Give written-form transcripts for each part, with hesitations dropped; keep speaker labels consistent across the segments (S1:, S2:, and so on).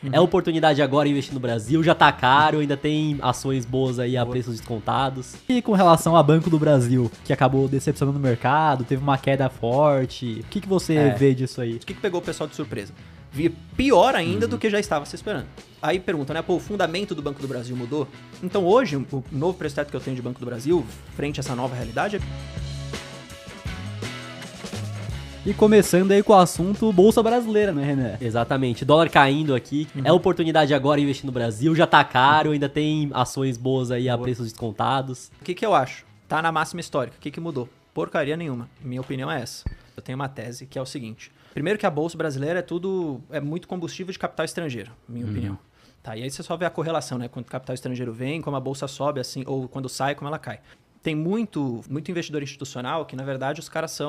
S1: É oportunidade agora investir no Brasil, já tá caro, ainda tem ações boas aí a preços descontados.
S2: E com relação a Banco do Brasil, que acabou decepcionando o mercado, teve uma queda forte, o que você vê disso aí?
S3: O que pegou o pessoal de surpresa? Via pior ainda do que já estava se esperando. Aí perguntam, né, pô, o fundamento do Banco do Brasil mudou? Então hoje, o novo preço teto que eu tenho de Banco do Brasil, frente a essa nova realidade,
S2: E começando aí com o assunto Bolsa Brasileira, né, René?
S1: Exatamente, dólar caindo aqui, é oportunidade agora investir no Brasil, já tá caro, ainda tem ações boas aí a preços descontados.
S3: O que eu acho? Tá na máxima histórica. O que mudou? Porcaria nenhuma. Minha opinião é essa. Eu tenho uma tese que é o seguinte. Primeiro que a Bolsa Brasileira é muito combustível de capital estrangeiro, minha opinião. Tá, e aí você só vê a correlação, né? Quando o capital estrangeiro vem, como a Bolsa sobe, assim, ou quando sai, como ela cai. Tem muito investidor institucional que, na verdade, os caras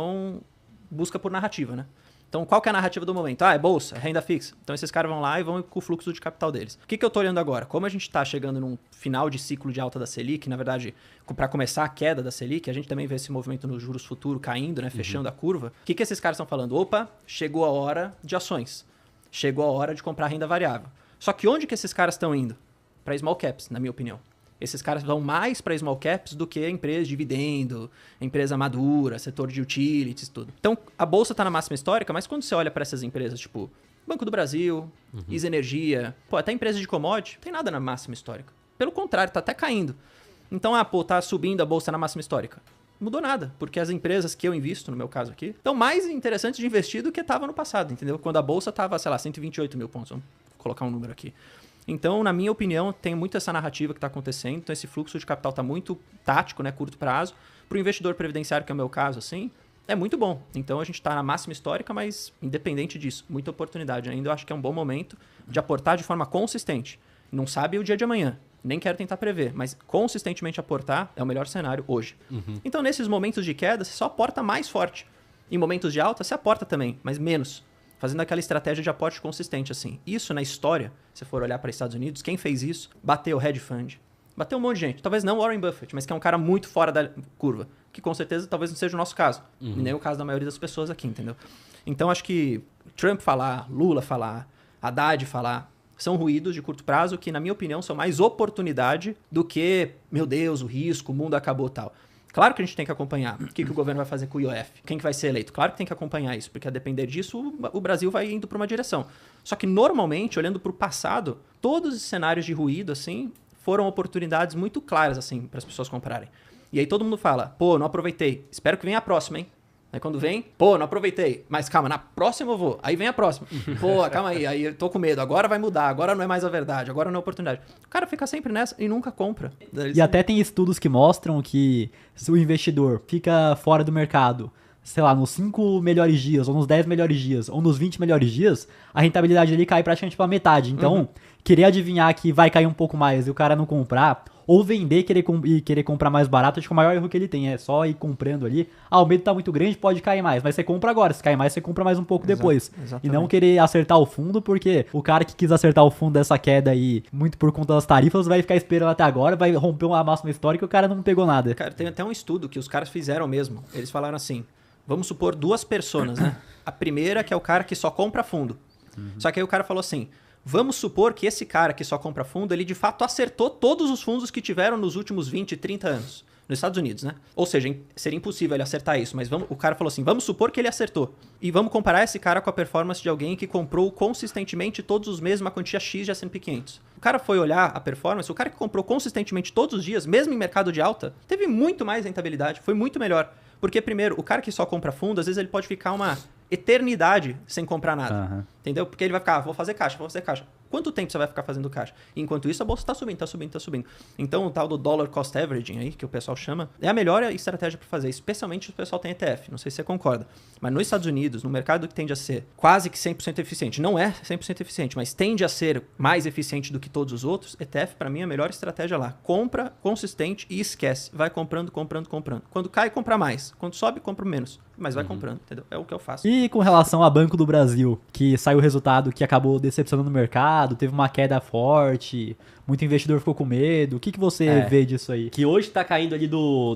S3: busca por narrativa, né? Então, qual que é a narrativa do momento? É bolsa, é renda fixa. Então, esses caras vão lá e vão com o fluxo de capital deles. O que eu tô olhando agora? Como a gente tá chegando num final de ciclo de alta da Selic, na verdade, para começar a queda da Selic, a gente também vê esse movimento nos juros futuros caindo, né? Fechando a curva. O que esses caras estão falando? Opa, chegou a hora de ações. Chegou a hora de comprar renda variável. Só que onde que esses caras estão indo? Para small caps, na minha opinião. Esses caras vão mais para small caps do que empresa de dividendo, empresa madura, setor de utilities, tudo. Então, a bolsa está na máxima histórica, mas quando você olha para essas empresas, tipo Banco do Brasil, Isa Energia, até empresa de commodity, não tem nada na máxima histórica. Pelo contrário, tá até caindo. Então, tá subindo a bolsa na máxima histórica. Não mudou nada, porque as empresas que eu invisto, no meu caso aqui, estão mais interessantes de investir do que estava no passado, entendeu? Quando a bolsa estava, sei lá, 128 mil pontos, vamos colocar um número aqui. Então, na minha opinião, tem muito essa narrativa que está acontecendo. Então, esse fluxo de capital está muito tático, né, curto prazo. Para o investidor previdenciário, que é o meu caso, assim, é muito bom. Então, a gente está na máxima histórica, mas independente disso, muita oportunidade ainda. Eu acho que é um bom momento de aportar de forma consistente. Não sabe o dia de amanhã, nem quero tentar prever, mas consistentemente aportar é o melhor cenário hoje. Então, nesses momentos de queda, você só aporta mais forte. Em momentos de alta, você aporta também, mas menos. Fazendo aquela estratégia de aporte consistente, assim. Isso na história, se for olhar para os Estados Unidos, quem fez isso? Bateu hedge fund. Bateu um monte de gente. Talvez não Warren Buffett, mas que é um cara muito fora da curva. Que com certeza talvez não seja o nosso caso. Nem o caso da maioria das pessoas aqui, entendeu? Então acho que Trump falar, Lula falar, Haddad falar, são ruídos de curto prazo que, na minha opinião, são mais oportunidade do que, meu Deus, o risco, o mundo acabou tal. Claro que a gente tem que acompanhar o que o governo vai fazer com o IOF, quem que vai ser eleito. Claro que tem que acompanhar isso, porque a depender disso, o Brasil vai indo para uma direção. Só que, normalmente, olhando para o passado, todos os cenários de ruído, assim, foram oportunidades muito claras, assim, para as pessoas comprarem. E aí todo mundo fala, pô, não aproveitei, espero que venha a próxima, hein? Aí quando vem, pô, não aproveitei, mas calma, na próxima eu vou. Aí vem a próxima. Pô, calma aí eu tô com medo, agora vai mudar, agora não é mais a verdade, agora não é a oportunidade. O cara fica sempre nessa e nunca compra.
S2: E até tem estudos que mostram que se o investidor fica fora do mercado, sei lá, nos 5 melhores dias, ou nos 10 melhores dias, ou nos 20 melhores dias, a rentabilidade dele cai praticamente pela metade. Então, querer adivinhar que vai cair um pouco mais e o cara não comprar, ou vender e querer comprar mais barato, acho que o maior erro que ele tem é só ir comprando ali. O medo tá muito grande, pode cair mais, mas você compra agora. Se cair mais, você compra mais um pouco depois.
S3: Exatamente.
S2: E não querer acertar o fundo, porque o cara que quis acertar o fundo dessa queda aí, muito por conta das tarifas, vai ficar esperando até agora, vai romper uma máxima histórica e o cara não pegou nada.
S3: Cara, tem até um estudo que os caras fizeram mesmo. Eles falaram assim, vamos supor 2 personas, né? A primeira que é o cara que só compra fundo. Só que aí o cara falou assim, vamos supor que esse cara que só compra fundo, ele de fato acertou todos os fundos que tiveram nos últimos 20, 30 anos. Nos Estados Unidos, né? Ou seja, seria impossível ele acertar isso, mas o cara falou assim, vamos supor que ele acertou. E vamos comparar esse cara com a performance de alguém que comprou consistentemente todos os meses uma quantia X de S&P 500. O cara foi olhar a performance, o cara que comprou consistentemente todos os dias, mesmo em mercado de alta, teve muito mais rentabilidade, foi muito melhor. Porque, primeiro, o cara que só compra fundo, às vezes ele pode ficar uma eternidade sem comprar nada. Entendeu? Porque ele vai ficar, vou fazer caixa. Quanto tempo você vai ficar fazendo caixa? E enquanto isso, a bolsa está subindo. Então, o tal do dollar cost averaging aí, que o pessoal chama, é a melhor estratégia para fazer, especialmente se o pessoal tem ETF. Não sei se você concorda. Mas nos Estados Unidos, no mercado que tende a ser quase que 100% eficiente, não é 100% eficiente, mas tende a ser mais eficiente do que todos os outros, ETF, para mim, é a melhor estratégia lá. Compra consistente e esquece. Vai comprando. Quando cai, compra mais. Quando sobe, compra menos. Mas vai comprando, entendeu? É o que eu faço.
S2: E com relação a Banco do Brasil, que saiu o resultado que acabou decepcionando o mercado, teve uma queda forte, muito investidor ficou com medo. O que você vê disso aí?
S1: Que hoje tá caindo ali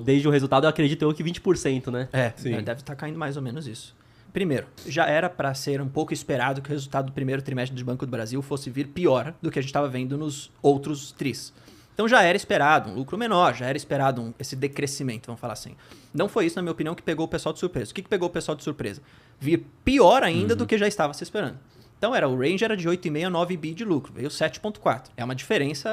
S1: desde o resultado, eu acredito eu que 20%, né?
S3: Sim. Deve estar caindo mais ou menos isso. Primeiro, já era para ser um pouco esperado que o resultado do primeiro trimestre do Banco do Brasil fosse vir pior do que a gente estava vendo nos outros tris. Então já era esperado um lucro menor, já era esperado esse decrescimento, vamos falar assim. Não foi isso, na minha opinião, que pegou o pessoal de surpresa. O que pegou o pessoal de surpresa? Vir pior ainda do que já estava se esperando. Então o range era de 8,5 a 9 bi de lucro, veio 7,4. É uma diferença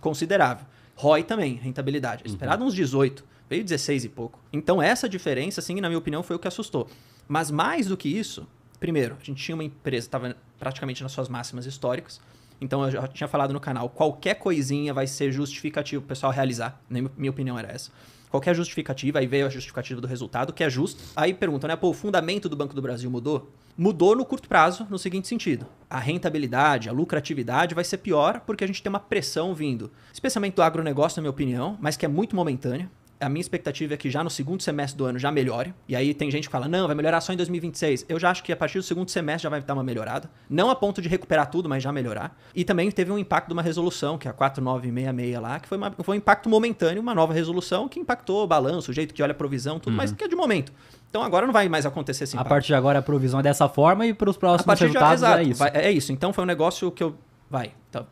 S3: considerável. ROI também, rentabilidade. Esperado uns 18, veio 16 e pouco. Então essa diferença, assim, na minha opinião, foi o que assustou. Mas mais do que isso, primeiro, a gente tinha uma empresa que estava praticamente nas suas máximas históricas. Então eu já tinha falado no canal, qualquer coisinha vai ser justificativo para o pessoal realizar. Na minha opinião era essa. Qualquer justificativa, aí veio a justificativa do resultado, que é justo. Aí pergunta, né? Pô, o fundamento do Banco do Brasil mudou? Mudou no curto prazo, no seguinte sentido. A rentabilidade, a lucratividade vai ser pior porque a gente tem uma pressão vindo, especialmente do agronegócio, na minha opinião, mas que é muito momentânea. A minha expectativa é que já no segundo semestre do ano já melhore. E aí tem gente que fala, não, vai melhorar só em 2026. Eu já acho que a partir do segundo semestre já vai dar uma melhorada. Não a ponto de recuperar tudo, mas já melhorar. E também teve um impacto de uma resolução, que é a 4966 lá, que foi um impacto momentâneo, uma nova resolução que impactou o balanço, o jeito que olha a provisão, tudo, mas que é de momento. Então agora não vai mais acontecer esse impacto.
S2: A partir de agora a provisão é dessa forma e para os próximos resultados é isso.
S3: É isso. Então foi um negócio que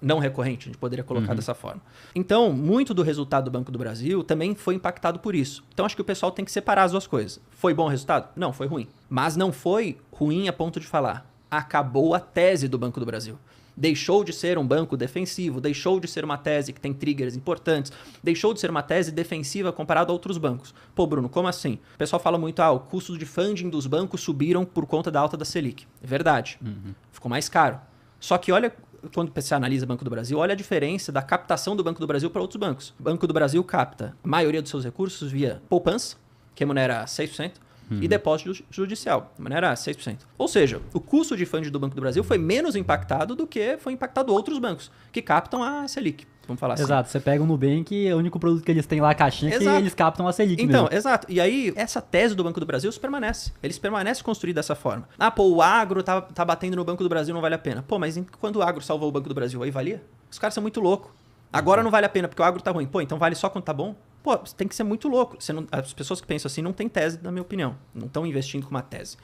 S3: não recorrente, a gente poderia colocar dessa forma. Então, muito do resultado do Banco do Brasil também foi impactado por isso. Então, acho que o pessoal tem que separar as duas coisas. Foi bom o resultado? Não, foi ruim. Mas não foi ruim a ponto de falar, acabou a tese do Banco do Brasil. Deixou de ser um banco defensivo, deixou de ser uma tese que tem triggers importantes, deixou de ser uma tese defensiva comparado a outros bancos. Pô, Bruno, como assim? O pessoal fala muito, o custo de funding dos bancos subiram por conta da alta da Selic. É verdade. Ficou mais caro. Só que olha, quando você analisa o Banco do Brasil, olha a diferença da captação do Banco do Brasil para outros bancos. O Banco do Brasil capta a maioria dos seus recursos via poupança, que remunera 6%, e depósito judicial, de maneira 6%. Ou seja, o custo de funding do Banco do Brasil foi menos impactado do que foi impactado outros bancos, que captam a Selic. Vamos falar assim.
S2: Exato, você pega o Nubank, o único produto que eles têm lá, a caixinha, que eles captam a Selic
S3: então,
S2: mesmo.
S3: Exato. E aí, essa tese do Banco do Brasil permanece. Eles permanecem construídos dessa forma. O agro tá batendo no Banco do Brasil, não vale a pena. Pô, mas quando o agro salvou o Banco do Brasil, aí valia? Os caras são muito loucos. Agora não vale a pena, porque o agro tá ruim. Pô, então vale só quando tá bom? Pô, tem que ser muito louco. As pessoas que pensam assim não têm tese, na minha opinião. Não estão investindo com uma tese.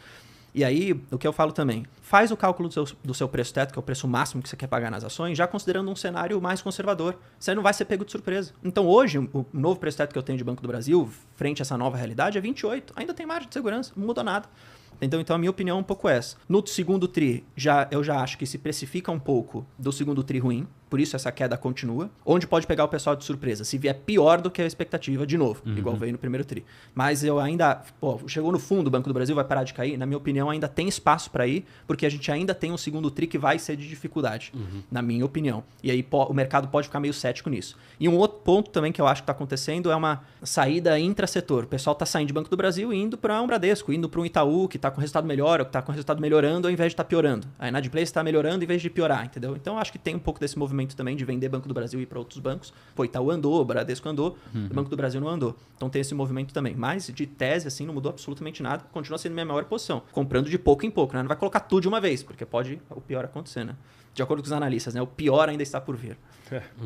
S3: E aí, o que eu falo também, faz o cálculo do seu preço teto, que é o preço máximo que você quer pagar nas ações, já considerando um cenário mais conservador. Você não vai ser pego de surpresa. Então hoje, o novo preço teto que eu tenho de Banco do Brasil, frente a essa nova realidade, é 28. Ainda tem margem de segurança, não mudou nada. Entendeu? Então a minha opinião é um pouco essa. No segundo tri, eu já acho que se precifica um pouco do segundo tri ruim, por isso essa queda continua. Onde pode pegar o pessoal de surpresa? Se vier pior do que a expectativa, de novo, igual veio no primeiro tri. Mas eu ainda, chegou no fundo, o Banco do Brasil vai parar de cair? Na minha opinião, ainda tem espaço para ir, porque a gente ainda tem um segundo tri que vai ser de dificuldade, na minha opinião. E aí o mercado pode ficar meio cético nisso. E um outro ponto também que eu acho que está acontecendo é uma saída intrasetor. O pessoal está saindo de Banco do Brasil e indo para um Bradesco, indo para um Itaú, que está com resultado melhor, ou que está com resultado melhorando, ao invés de estar piorando. A inadimplência está melhorando em vez de piorar, entendeu? Então acho que tem um pouco desse movimento também de vender Banco do Brasil e ir para outros bancos. Pô, Itaú andou, o Bradesco andou, o Banco do Brasil não andou. Então tem esse movimento também. Mas de tese, assim, não mudou absolutamente nada. Continua sendo minha maior posição. Comprando de pouco em pouco, né? Não vai colocar tudo de uma vez, porque pode o pior acontecer, né? De acordo com os analistas, né? O pior ainda está por vir.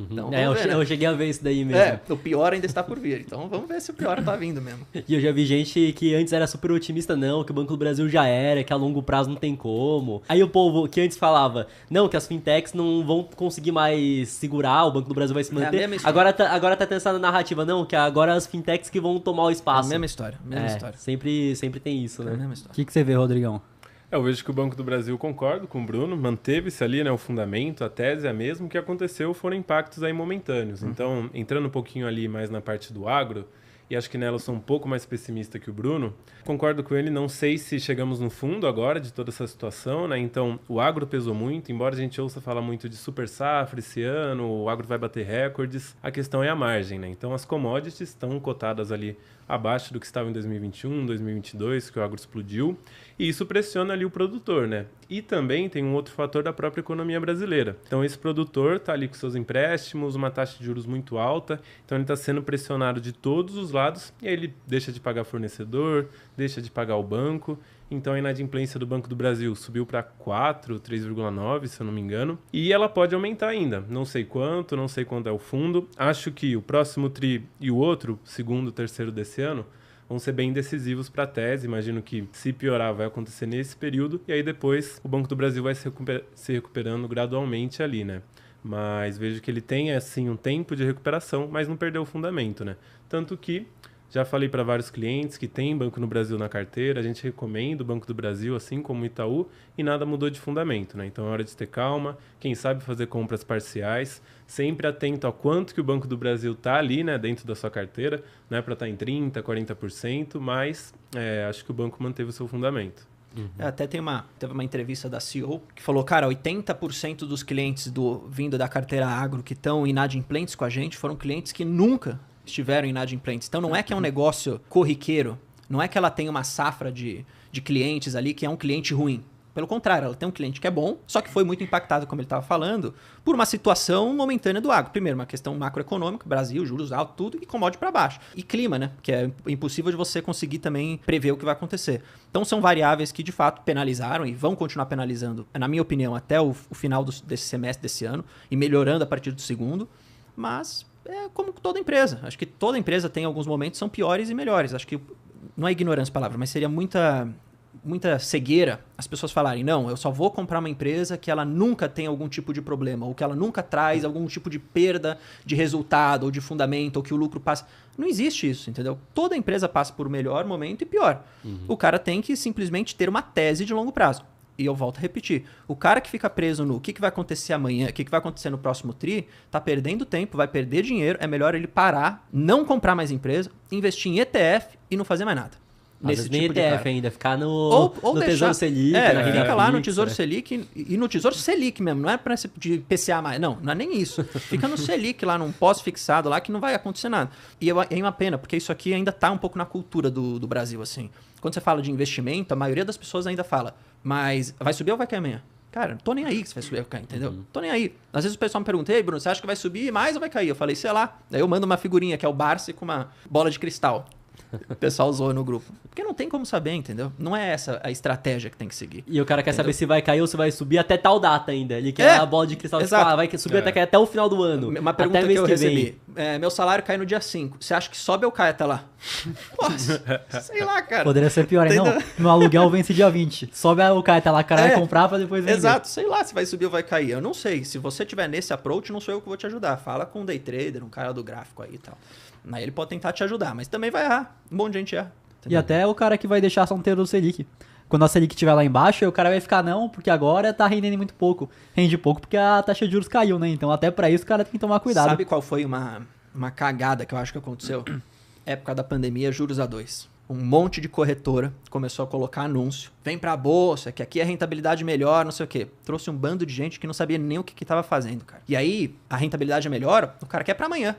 S3: Então,
S1: eu cheguei a ver isso daí mesmo.
S3: O pior ainda está por vir. Então vamos ver se o pior tá vindo mesmo.
S1: E eu já vi gente que antes era super otimista, não, que o Banco do Brasil já era, que a longo prazo não tem como. Aí o povo que antes falava, não, que as fintechs não vão conseguir mais segurar, o Banco do Brasil vai se manter. Agora tá tendo essa narrativa, não, que agora as fintechs que vão tomar o espaço.
S3: Mesma história.
S1: Sempre tem isso, né?
S2: O que você vê, Rodrigão?
S4: Eu vejo que o Banco do Brasil, concordo com o Bruno, manteve-se ali, né, o fundamento, a tese é a mesma, o que aconteceu foram impactos aí momentâneos. Então, entrando um pouquinho ali mais na parte do agro, e acho que nela eu sou um pouco mais pessimista que o Bruno, concordo com ele, não sei se chegamos no fundo agora de toda essa situação, né? Então, o agro pesou muito, embora a gente ouça falar muito de super safra esse ano, o agro vai bater recordes, a questão é a margem, né? Então, as commodities estão cotadas ali abaixo do que estava em 2021, 2022, que o agro explodiu, e isso pressiona ali o produtor, né? E também tem um outro fator da própria economia brasileira. Então, esse produtor está ali com seus empréstimos, uma taxa de juros muito alta, então ele está sendo pressionado de todos os lados, e aí ele deixa de pagar fornecedor, deixa de pagar o banco. Então a inadimplência do Banco do Brasil subiu para 4, 3,9, se eu não me engano. E ela pode aumentar ainda. Não sei quanto é o fundo. Acho que o próximo tri e o outro, segundo, terceiro desse ano, vão ser bem decisivos para a tese. Imagino que, se piorar, vai acontecer nesse período, e aí depois o Banco do Brasil vai se recuperando gradualmente ali, né? Mas vejo que ele tem, assim, um tempo de recuperação, mas não perdeu o fundamento, né? Tanto que já falei para vários clientes que tem Banco no Brasil na carteira, a gente recomenda o Banco do Brasil, assim como o Itaú, e nada mudou de fundamento, né? Então é hora de ter calma, quem sabe fazer compras parciais, sempre atento ao quanto que o Banco do Brasil está ali, né, dentro da sua carteira, não é para estar em 30%, 40%, mas acho que o banco manteve o seu fundamento.
S3: Até teve uma entrevista da CEO que falou, cara, 80% dos clientes vindo da carteira agro que estão inadimplentes com a gente foram clientes que nunca estiveram inadimplentes. Então não é que é um negócio corriqueiro, não é que ela tem uma safra de clientes ali que é um cliente ruim. Pelo contrário, ela tem um cliente que é bom, só que foi muito impactado, como ele estava falando, por uma situação momentânea do agro. Primeiro, uma questão macroeconômica, Brasil, juros altos, tudo, e commodity para baixo. E clima, né? Que é impossível de você conseguir também prever o que vai acontecer. Então são variáveis que de fato penalizaram e vão continuar penalizando, na minha opinião, até o final desse semestre desse ano, e melhorando a partir do segundo. Mas é como toda empresa. Acho que toda empresa tem alguns momentos que são piores e melhores. Acho que não é ignorância a palavra, mas seria muita cegueira as pessoas falarem, não, eu só vou comprar uma empresa que ela nunca tem algum tipo de problema, ou que ela nunca traz algum tipo de perda de resultado, ou de fundamento, ou que o lucro passa. Não existe isso, entendeu? Toda empresa passa por melhor momento e pior. O cara tem que simplesmente ter uma tese de longo prazo. E eu volto a repetir, o cara que fica preso no que vai acontecer amanhã, o que vai acontecer no próximo tri, tá perdendo tempo, vai perder dinheiro, é melhor ele parar, não comprar mais empresa, investir em ETF e não fazer mais nada.
S1: Nesse tipo ETF ainda, ficar no Tesouro Selic.
S3: Fica lá no Tesouro Selic e no Tesouro Selic mesmo, não é para de PCA mais, não é nem isso. Fica no Selic lá, num pós-fixado lá que não vai acontecer nada. E é uma pena, porque isso aqui ainda tá um pouco na cultura do Brasil, assim. Quando você fala de investimento, a maioria das pessoas ainda fala, mas vai subir ou vai cair amanhã? Cara, não tô nem aí que se vai subir ou vai cair, entendeu? Tô nem aí. Às vezes o pessoal me pergunta, ei, Bruno, você acha que vai subir mais ou vai cair? Eu falei, sei lá. Daí eu mando uma figurinha que é o Barsi com uma bola de cristal. O pessoal zoa no grupo. Porque não tem como saber, entendeu? Não é essa a estratégia que tem que seguir.
S1: E o cara quer saber se vai cair ou se vai subir até tal data ainda. Ele quer a bola de cristal de falar, vai subir até o final do ano.
S3: Uma pergunta
S1: até
S3: que eu recebi. Meu salário cai no dia 5. Você acha que sobe ou cai até lá? Nossa, sei lá, cara.
S2: Poderia ser pior, hein? Não, no aluguel vence dia 20. Sobe ou cai até lá, o cara vai comprar pra depois vender.
S3: Exato, sei lá se vai subir ou vai cair. Eu não sei. Se você tiver nesse approach, não sou eu que vou te ajudar. Fala com um day trader, um cara do gráfico aí e tal. Aí ele pode tentar te ajudar, mas também vai errar. Um monte de gente erra.
S2: Entendeu? E até o cara que vai deixar só um Tesouro Selic. Quando a Selic estiver lá embaixo, o cara vai ficar, não, porque agora tá rendendo muito pouco. Rende pouco porque a taxa de juros caiu, né? Então até pra isso o cara tem que tomar cuidado.
S3: Sabe qual foi uma cagada que eu acho que aconteceu? Época da pandemia, juros a 2. Um monte de corretora começou a colocar anúncio. Vem pra bolsa, que aqui a rentabilidade melhor, não sei o quê. Trouxe um bando de gente que não sabia nem o que tava fazendo, cara. E aí, a rentabilidade é melhor, o cara quer pra amanhã.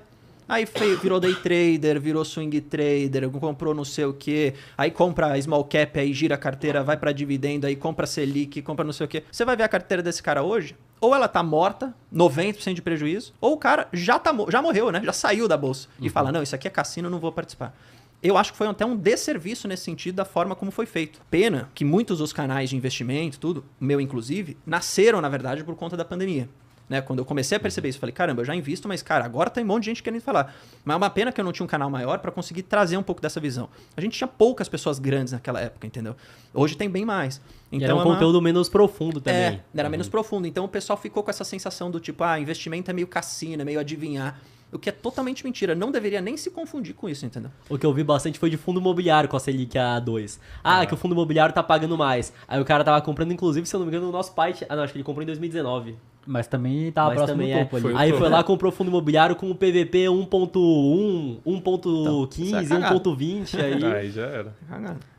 S3: Aí virou day trader, virou swing trader, comprou não sei o quê, aí compra small cap, aí gira a carteira, vai pra dividendo, aí compra Selic, compra não sei o quê. Você vai ver a carteira desse cara hoje, ou ela tá morta, 90% de prejuízo, ou o cara já morreu, né? Já saiu da bolsa e fala, não, isso aqui é cassino, não vou participar. Eu acho que foi até um desserviço nesse sentido da forma como foi feito. Pena que muitos dos canais de investimento, tudo, meu inclusive, nasceram, na verdade, por conta da pandemia. Né? Quando eu comecei a perceber isso, eu falei, caramba, eu já invisto, mas, cara, agora tem um monte de gente querendo falar. Mas é uma pena que eu não tinha um canal maior para conseguir trazer um pouco dessa visão. A gente tinha poucas pessoas grandes naquela época, entendeu? Hoje tem bem mais. Então,
S1: era um conteúdo menos profundo também.
S3: Era menos profundo. Então o pessoal ficou com essa sensação do tipo, investimento é meio cassino, é meio adivinhar. O que é totalmente mentira. Não deveria nem se confundir com isso, entendeu?
S1: O que eu vi bastante foi de fundo imobiliário com a Selic A2. Que o fundo imobiliário tá pagando mais. Aí o cara tava comprando, inclusive, se eu não me engano, no nosso pai... não, acho que ele comprou em 2019.
S2: Mas também tava próximo do topo ali.
S1: Aí foi lá, comprou fundo imobiliário com o PVP 1.1, 1.15, 1.20.
S4: Aí já era.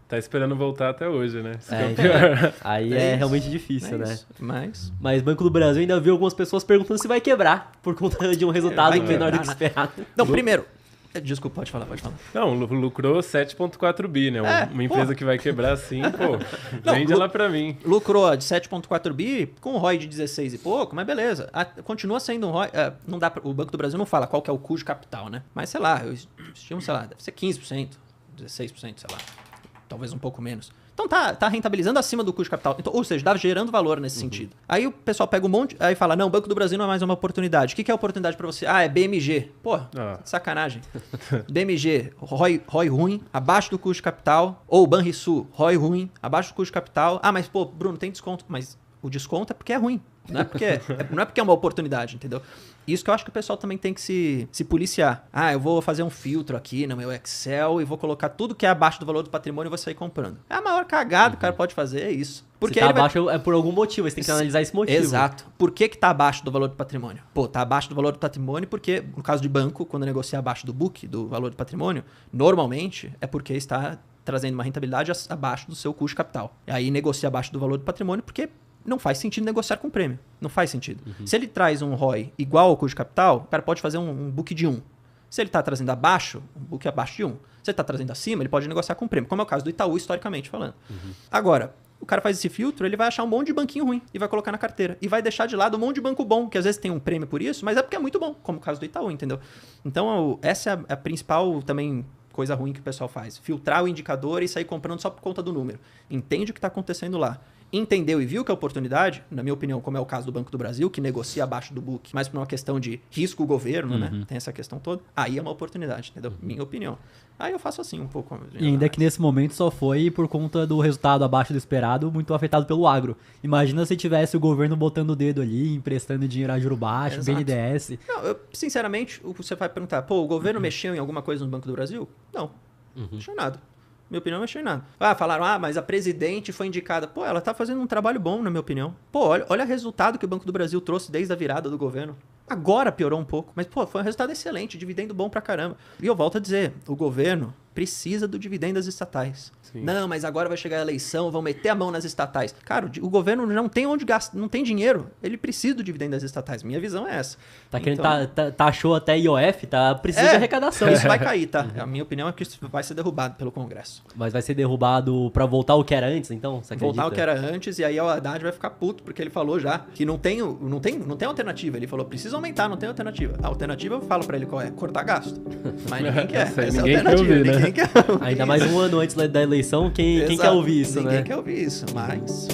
S4: Tá esperando voltar até hoje, né?
S1: Aí é realmente difícil, né?
S3: Mas
S1: Banco do Brasil ainda viu algumas pessoas perguntando se vai quebrar por conta de um resultado menor do que esperado.
S3: Não, primeiro... Desculpa, pode falar.
S4: Não, lucrou 7,4 bi, né? Uma empresa que vai quebrar assim, vende ela pra mim.
S3: Lucrou de 7,4 bi com um ROI de 16 e pouco, mas beleza. Continua sendo um ROI... não dá o Banco do Brasil não fala qual que é o custo de capital, né? Mas, sei lá, eu estimo, sei lá, deve ser 15%, 16%, sei lá. Talvez um pouco menos. Então tá rentabilizando acima do custo de capital. Então, ou seja, tá gerando valor nesse sentido. Aí o pessoal pega um monte, aí fala, não, o Banco do Brasil não é mais uma oportunidade. O que é oportunidade para você? Ah, é BMG. Pô, sacanagem. BMG, ROI ruim, abaixo do custo de capital. Ou Banrisul, ROI ruim, abaixo do custo de capital. Ah, mas pô, Bruno, tem desconto. Mas o desconto é porque é ruim. Não é porque é uma oportunidade, entendeu? Isso que eu acho que o pessoal também tem que se policiar. Ah, eu vou fazer um filtro aqui no meu Excel e vou colocar tudo que é abaixo do valor do patrimônio e vou sair comprando. É a maior cagada que o cara pode fazer, é isso.
S1: Porque se tá abaixo é por algum motivo, você tem que analisar esse motivo.
S3: Exato. Por que tá abaixo do valor do patrimônio? Pô, tá abaixo do valor do patrimônio porque, no caso de banco, quando negocia abaixo do book, do valor do patrimônio, normalmente é porque está trazendo uma rentabilidade abaixo do seu custo de capital. E aí negocia abaixo do valor do patrimônio porque não faz sentido negociar com prêmio. Não faz sentido. Se ele traz um ROI igual ao custo de capital, o cara pode fazer um book de 1. Se ele está trazendo abaixo, um book abaixo de 1. Se ele está trazendo acima, ele pode negociar com prêmio, como é o caso do Itaú, historicamente falando. Agora, o cara faz esse filtro, ele vai achar um monte de banquinho ruim e vai colocar na carteira. E vai deixar de lado um monte de banco bom, que às vezes tem um prêmio por isso, mas é porque é muito bom, como o caso do Itaú, entendeu? Então, essa é a principal também coisa ruim que o pessoal faz. Filtrar o indicador e sair comprando só por conta do número. Entende o que está acontecendo lá. Entendeu e viu que é oportunidade, na minha opinião, como é o caso do Banco do Brasil, que negocia abaixo do book, mas por uma questão de risco o governo, né? Tem essa questão toda. Aí é uma oportunidade, entendeu? Minha opinião. Aí eu faço assim um pouco.
S2: E ainda que nesse momento só foi por conta do resultado abaixo do esperado, muito afetado pelo agro. Imagina se tivesse o governo botando o dedo ali, emprestando dinheiro a juro baixo, BNDES.
S3: Não, sinceramente, você vai perguntar, pô, o governo mexeu em alguma coisa no Banco do Brasil? Não, não mexeu em nada. Minha opinião, não mexeu em nada. Ah, falaram, mas a presidente foi indicada. Pô, ela tá fazendo um trabalho bom, na minha opinião. Pô, olha o resultado que o Banco do Brasil trouxe desde a virada do governo. Agora piorou um pouco, mas, pô, foi um resultado excelente, dividendo bom pra caramba. E eu volto a dizer, o governo precisa do dividendo das estatais. Sim. Não, mas agora vai chegar a eleição, vão meter a mão nas estatais. Cara, o governo não tem onde gastar, não tem dinheiro. Ele precisa do dividendo das estatais. Minha visão é essa.
S1: Taxou até IOF, precisa de arrecadação.
S3: Isso vai cair, tá? A minha opinião é que isso vai ser derrubado pelo Congresso.
S1: Mas vai ser derrubado pra voltar ao que era antes, então? Você acredita?
S3: Voltar ao que era antes, e aí o Haddad vai ficar puto, porque ele falou já que não tem alternativa. Ele falou, precisa aumentar, não tem alternativa. A alternativa, eu falo pra ele qual é? Cortar gasto. Mas ninguém quer.
S4: Ninguém quer ouvir, né?
S1: Ainda mais um ano antes da eleição, quem quer ouvir isso,
S3: Ninguém quer ouvir isso, mas